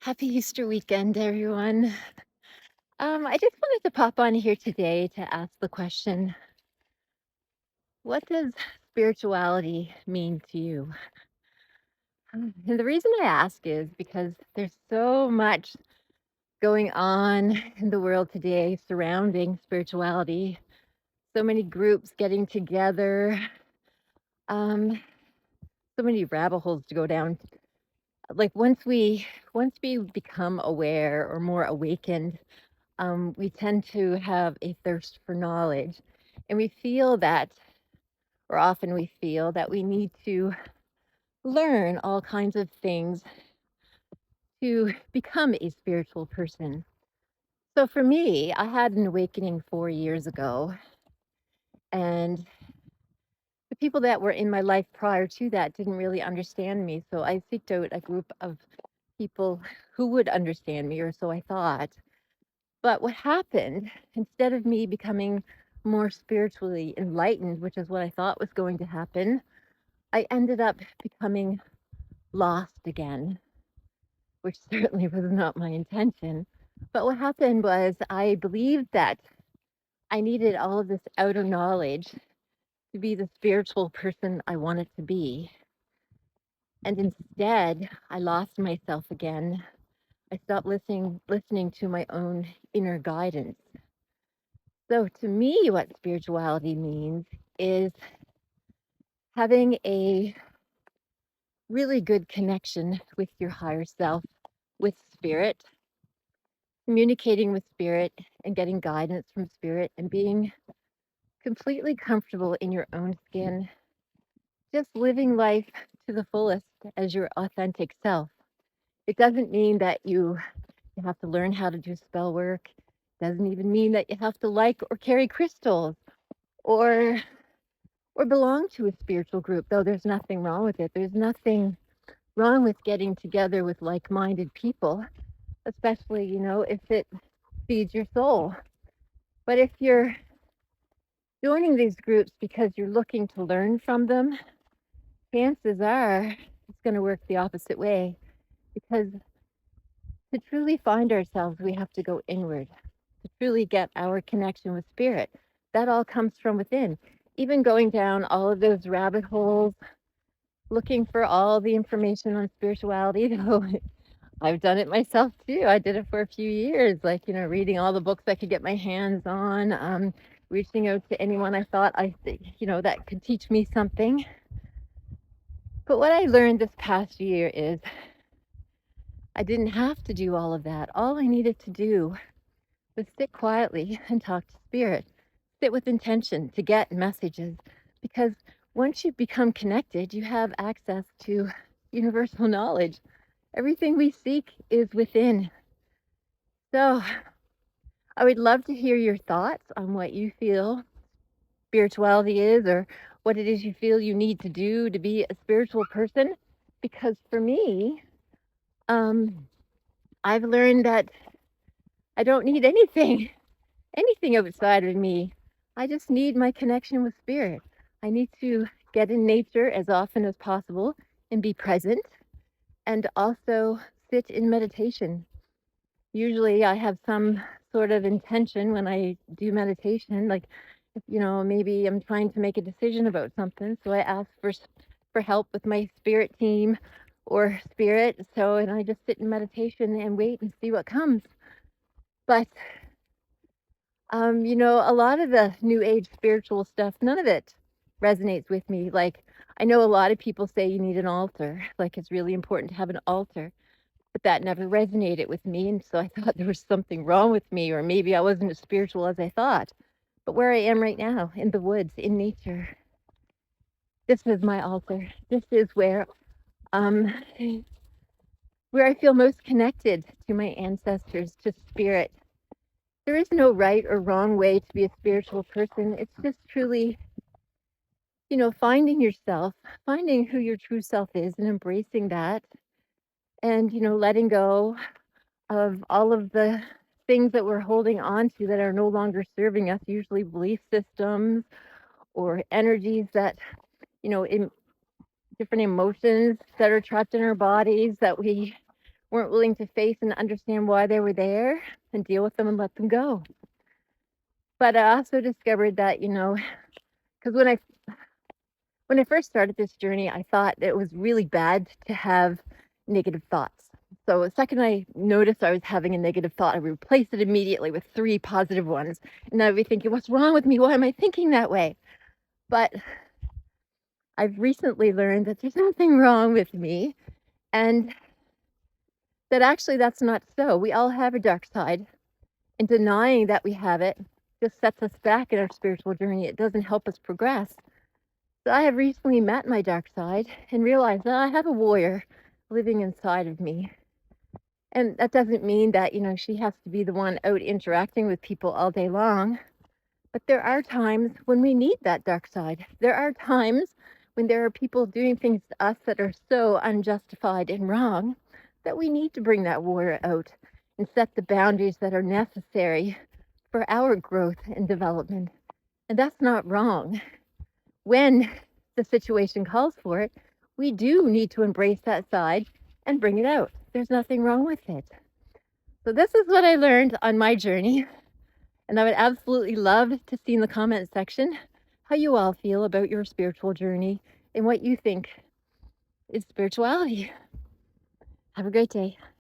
Happy Easter weekend, everyone. I just wanted to pop on here today to ask the question, what does spirituality mean to you? And the reason I ask is because there's so much going on in the world today surrounding spirituality, so many groups getting together, um, so many rabbit holes to go down. Like once we become aware or more awakened, we tend to have a thirst for knowledge. And we feel that, or often we feel that we need to learn all kinds of things to become a spiritual person. So for me, I had an awakening 4 years ago, and the people that were in my life prior to that didn't really understand me. So I seeked out a group of people who would understand me, or so I thought. But what happened, instead of me becoming more spiritually enlightened, which is what I thought was going to happen, I ended up becoming lost again, which certainly was not my intention. But what happened was I believed that I needed all of this outer knowledge to be the spiritual person I wanted to be. And instead, I lost myself again. I stopped listening to my own inner guidance. So to me, what spirituality means is having a really good connection with your higher self, with spirit, communicating with spirit and getting guidance from spirit and being completely comfortable in your own skin, just living life to the fullest as your authentic self. It doesn't mean that you have to learn how to do spell work. It doesn't even mean that you have to like or carry crystals or belong to a spiritual group, though there's nothing wrong with it. There's nothing wrong with getting together with like-minded people, especially, if it feeds your soul. But if you're joining these groups because you're looking to learn from them, chances are it's going to work the opposite way, because to truly find ourselves, we have to go inward. To truly get our connection with spirit, that all comes from within. Even going down all of those rabbit holes, looking for all the information on spirituality, though I've done it myself too. I did it for a few years, like, reading all the books I could get my hands on, reaching out to anyone I thought that could teach me something. But what I learned this past year is I didn't have to do all of that. All I needed to do was sit quietly and talk to spirit, sit with intention to get messages. Because once you become connected, you have access to universal knowledge. Everything we seek is within. So I would love to hear your thoughts on what you feel spirituality is, or what it is you feel you need to do to be a spiritual person. Because for me, um, I've learned that I don't need anything, anything outside of me. I just need my connection with spirit. I need to get in nature as often as possible and be present, and also sit in meditation. Usually I have some sort of intention when I do meditation, like, maybe I'm trying to make a decision about something, so I ask for help with my spirit team or spirit. So, and I just sit in meditation and wait and see what comes. But a lot of the new age spiritual stuff, none of it resonates with me. Like, I know a lot of people say you need an altar, like it's really important to have an altar, but that never resonated with me. And so I thought there was something wrong with me, or maybe I wasn't as spiritual as I thought. But where I am right now, in the woods, in nature, this is my altar. This is um, where I feel most connected to my ancestors, to spirit. There is no right or wrong way to be a spiritual person. It's just truly, finding yourself, finding who your true self is and embracing that, and, letting go of all of the things that we're holding on to that are no longer serving us, usually belief systems or energies that, in different emotions that are trapped in our bodies that we weren't willing to face and understand why they were there and deal with them and let them go. But I also discovered that, because when I first started this journey, I thought it was really bad to have negative thoughts. So the second I noticed I was having a negative thought, I replaced it immediately with 3 positive ones. And I'd be thinking, what's wrong with me? Why am I thinking that way? But I've recently learned that there's nothing wrong with me and that actually that's not so. We all have a dark side, and denying that we have it just sets us back in our spiritual journey. It doesn't help us progress. So I have recently met my dark side and realized that I have a warrior living inside of me. And that doesn't mean that, she has to be the one out interacting with people all day long. But there are times when we need that dark side. There are times when there are people doing things to us that are so unjustified and wrong that we need to bring that warrior out and set the boundaries that are necessary for our growth and development. And that's not wrong. When the situation calls for it, we do need to embrace that side and bring it out. There's nothing wrong with it. So this is what I learned on my journey. And I would absolutely love to see in the comment section how you all feel about your spiritual journey and what you think is spirituality. Have a great day.